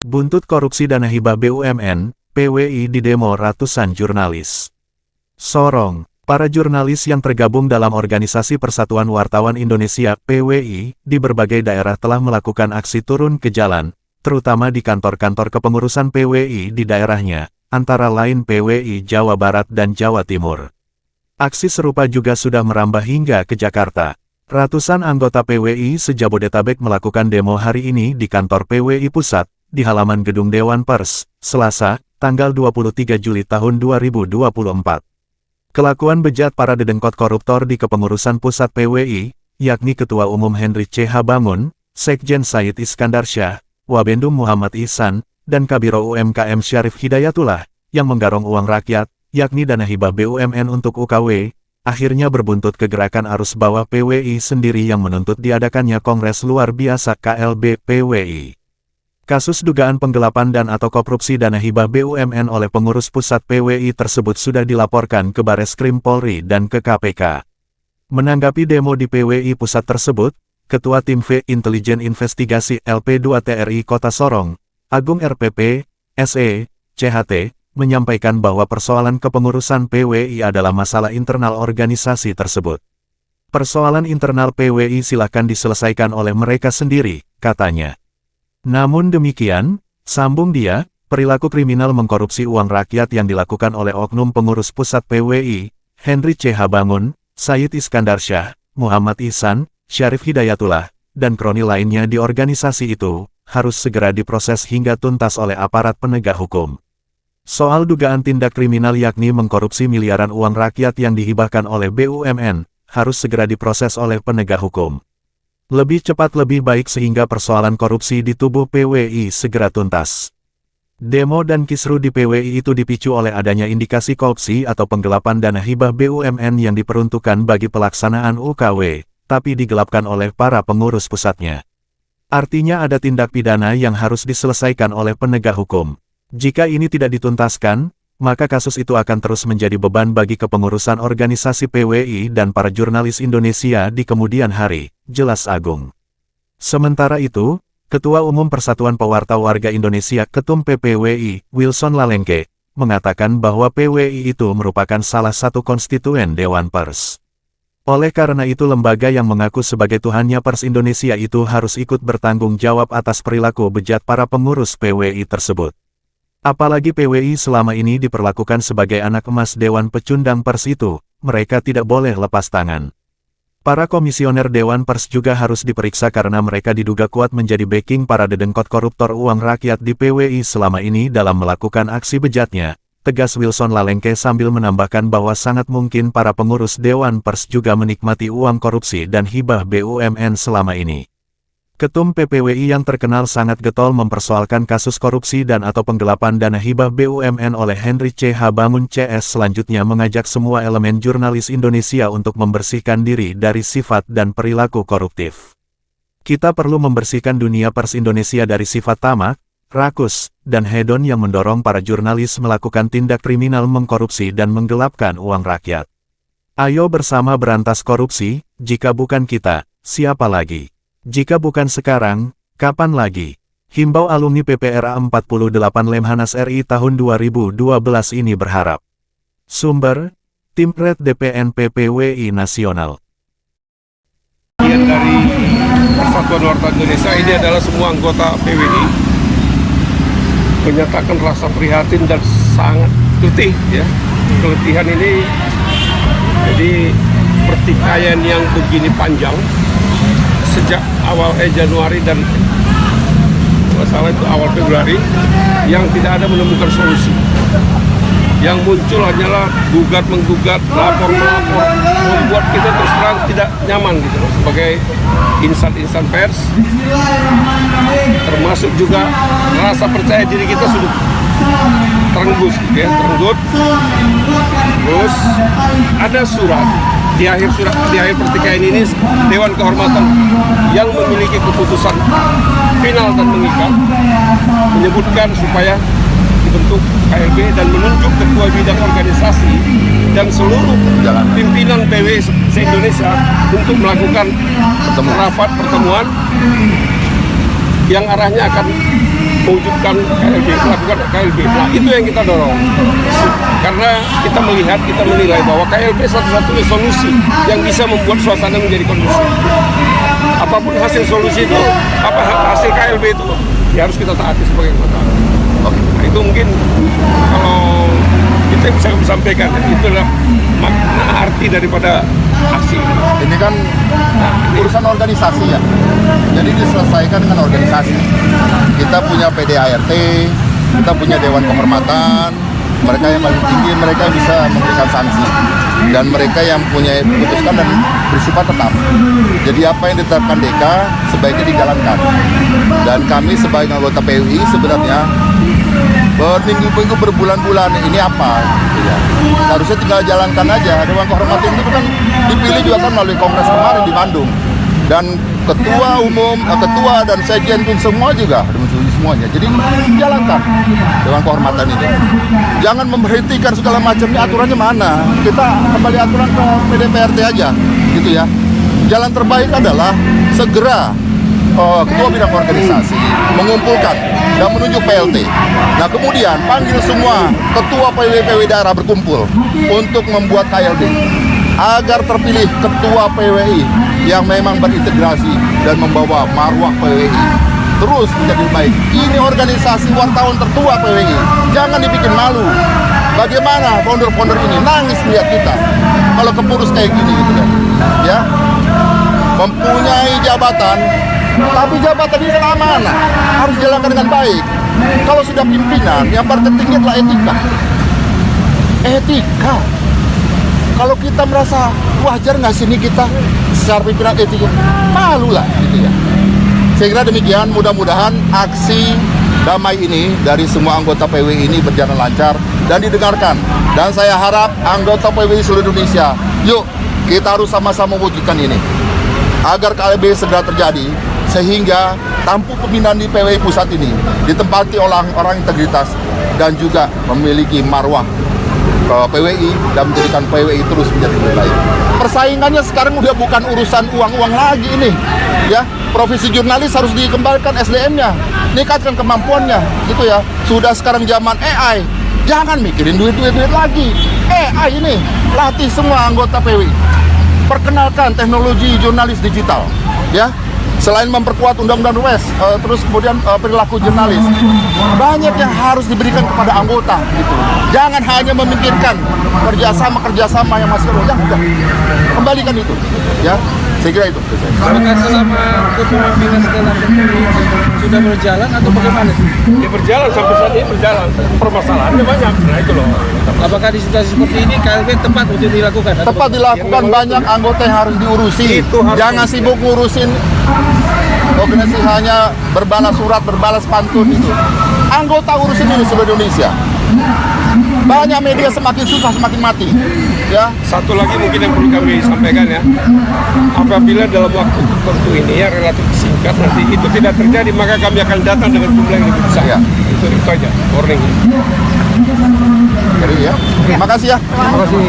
Buntut korupsi dana hibah BUMN, PWI didemo ratusan jurnalis. Sorong, para jurnalis yang tergabung dalam Organisasi Persatuan Wartawan Indonesia (PWI) di berbagai daerah telah melakukan aksi turun ke jalan, terutama di kantor-kantor kepengurusan PWI di daerahnya, antara lain PWI Jawa Barat dan Jawa Timur. Aksi serupa juga sudah merambah hingga ke Jakarta. Ratusan anggota PWI se-Jabodetabek melakukan demo hari ini di kantor PWI Pusat, di halaman Gedung Dewan Pers, Selasa, tanggal 23 Juli tahun 2024. Kelakuan bejat para dedengkot koruptor di kepengurusan pusat PWI, yakni Ketua Umum Henry C. Bangun, Sekjen Said Iskandar Syah, Wabendum Muhammad Ihsan, dan Kabiro UMKM Syarif Hidayatullah, yang menggarong uang rakyat, yakni dana hibah BUMN untuk UKW, akhirnya berbuntut ke gerakan arus bawah PWI sendiri yang menuntut diadakannya Kongres Luar Biasa KLB PWI. Kasus dugaan penggelapan dan atau korupsi dana hibah BUMN oleh pengurus pusat PWI tersebut sudah dilaporkan ke Bareskrim Polri dan ke KPK. Menanggapi demo di PWI Pusat tersebut, Ketua Tim V Intelijen Investigasi LP2 TRI Kota Sorong, Agung RPP, SE, CHT, menyampaikan bahwa persoalan kepengurusan PWI adalah masalah internal organisasi tersebut. Persoalan internal PWI silakan diselesaikan oleh mereka sendiri, katanya. Namun demikian, sambung dia, perilaku kriminal mengkorupsi uang rakyat yang dilakukan oleh oknum pengurus pusat PWI, Henry C. Bangun, Said Iskandar Syah, Muhammad Ihsan, Syarif Hidayatullah, dan kroni lainnya di organisasi itu, harus segera diproses hingga tuntas oleh aparat penegak hukum. Soal dugaan tindak kriminal yakni mengkorupsi miliaran uang rakyat yang dihibahkan oleh BUMN, harus segera diproses oleh penegak hukum. Lebih cepat lebih baik sehingga persoalan korupsi di tubuh PWI segera tuntas. Demo dan kisruh di PWI itu dipicu oleh adanya indikasi korupsi atau penggelapan dana hibah BUMN yang diperuntukkan bagi pelaksanaan UKW, tapi digelapkan oleh para pengurus pusatnya. Artinya ada tindak pidana yang harus diselesaikan oleh penegak hukum. Jika ini tidak dituntaskan, maka kasus itu akan terus menjadi beban bagi kepengurusan organisasi PWI dan para jurnalis Indonesia di kemudian hari, jelas Agung. Sementara itu, Ketua Umum Persatuan Pewarta Warga Indonesia Ketum PPWI, Wilson Lalengke, mengatakan bahwa PWI itu merupakan salah satu konstituen Dewan Pers. Oleh karena itu lembaga yang mengaku sebagai Tuhannya Pers Indonesia itu harus ikut bertanggung jawab atas perilaku bejat para pengurus PWI tersebut. Apalagi PWI selama ini diperlakukan sebagai anak emas Dewan Pecundang Pers itu, mereka tidak boleh lepas tangan. Para komisioner Dewan Pers juga harus diperiksa karena mereka diduga kuat menjadi backing para dedengkot koruptor uang rakyat di PWI selama ini dalam melakukan aksi bejatnya, tegas Wilson Lalengke sambil menambahkan bahwa sangat mungkin para pengurus Dewan Pers juga menikmati uang korupsi dan hibah BUMN selama ini. Ketum PPWI yang terkenal sangat getol mempersoalkan kasus korupsi dan atau penggelapan dana hibah BUMN oleh Henry C. Bangun CS selanjutnya mengajak semua elemen jurnalis Indonesia untuk membersihkan diri dari sifat dan perilaku koruptif. Kita perlu membersihkan dunia pers Indonesia dari sifat tamak, rakus, dan hedon yang mendorong para jurnalis melakukan tindak kriminal mengkorupsi dan menggelapkan uang rakyat. Ayo bersama berantas korupsi, jika bukan kita, siapa lagi? Jika bukan sekarang, kapan lagi? Himbau alumni PPRA 48 Lemhanas RI tahun 2012 ini berharap. Sumber, Tim Red DPN PPWI Nasional. Bagian dari Persatuan Wartawan Indonesia ini adalah semua anggota PWI menyatakan rasa prihatin dan sangat letih ya. Keletihan ini jadi pertikaian yang begini panjang sejak awal Januari dan masalah itu awal Februari yang tidak ada menemukan solusi. Yang muncul hanyalah gugat-menggugat, lapor-melapor, membuat kita terus terang tidak nyaman gitu sebagai insan-insan pers. Termasuk juga rasa percaya diri kita sudah terenggut gitu ya, terenggut. Terus ada surat di akhir pertikaian ini Dewan Kehormatan yang memiliki keputusan final dan mengikat menyebutkan supaya dibentuk KLB dan menunjuk ketua bidang organisasi dan seluruh pimpinan PWI se-Indonesia untuk melakukan rapat pertemuan yang arahnya akan mewujudkan KLB, melakukan KLB. Nah, itu yang kita dorong. Karena kita melihat, kita menilai bahwa KLB satu-satunya solusi yang bisa membuat suasana menjadi kondusif. Apapun hasil solusi itu, hasil KLB itu, ya harus kita taati sebagai kota. Nah, itu mungkin kalau kita bisa sampaikan, itu adalah makna arti daripada aksi. Ini kan urusan organisasi ya, jadi diselesaikan dengan organisasi. Kita punya PDART, kita punya Dewan Kehormatan, mereka yang paling tinggi, mereka yang bisa memberikan sanksi, dan mereka yang punya putuskan dan bersifat tetap. Jadi apa yang ditetapkan DK sebaiknya dijalankan. Dan kami sebagai anggota PWI sebenarnya berminggu-minggu, berbulan-bulan ini apa gitu ya. Harusnya tinggal jalankan aja. Dewan Kehormatan itu kan dipilih juga kan melalui kongres kemarin di Bandung. Dan ketua umum, ketua dan sekjen pun semua juga semuanya. Jadi jalankan Dewan Kehormatan ini. Jangan memberhentikan segala macamnya, aturannya mana? Kita kembali aturan ke PDPRT aja gitu ya. Jalan terbaik adalah segera ketua bidang organisasi mengumpulkan dan menunjuk PLT. Nah, kemudian panggil semua ketua PW daerah berkumpul untuk membuat KLB agar terpilih ketua PWI yang memang berintegrasi dan membawa marwah PWI terus menjadi baik. Ini organisasi wartawan tertua PWI, jangan dibikin malu. Bagaimana founder-founder ini nangis melihat kita kalau kepurus kayak gini gitu kan. Ya, mempunyai jabatan, tapi jabatan ini kan amanah, harus dijalankan dengan baik. Kalau sudah pimpinan, yang tertinggi adalah etika. Etika. Kalau kita merasa wajar nggak sini kita secara pimpinan etika, malu lah gitu ya. Saya kira demikian, mudah-mudahan aksi damai ini dari semua anggota PWI ini berjalan lancar dan didengarkan. Dan saya harap anggota PWI seluruh Indonesia, yuk kita harus sama-sama wujudkan ini agar KLB segera terjadi, sehingga tampuk pembinaan di PWI pusat ini ditempati oleh orang integritas dan juga memiliki marwah PWI dan menjadikan PWI terus menjadi lebih baik. Persaingannya sekarang udah bukan urusan uang-uang lagi ini, ya. Profesi jurnalis harus dikembalikan SDM-nya, meningkatkan kemampuannya, gitu ya. Sudah sekarang zaman AI, jangan mikirin duit lagi. AI ini latih semua anggota PWI. Perkenalkan teknologi jurnalis digital, ya. Selain memperkuat undang-undang WES, terus kemudian perilaku jurnalis, banyak yang harus diberikan kepada anggota, gitu. Jangan hanya memikirkan kerjasama yang masih jangan, kembalikan itu, ya. Saya kira itu. Apakah selama kepemimpinan setelah sudah berjalan atau bagaimana? Ya berjalan, sampai saat ini berjalan. Permasalahannya banyak, nah itu loh. Apakah di situasi seperti ini KLB tepat untuk dilakukan? Tepat dilakukan, banyak anggota yang harus diurusi. Jangan sibuk ngurusin organisasi hanya berbalas surat, berbalas pantun itu. Anggota urusin ini seluruh Indonesia. Banyak media semakin susah semakin mati. Ya. Satu lagi mungkin yang perlu kami sampaikan ya, apabila dalam waktu tertentu ini ya relatif singkat nanti itu tidak terjadi, maka kami akan datang dengan jumlah yang lebih besar. Ya. Itu aja warning. Jadi ya. Terima kasih ya. Terima kasih.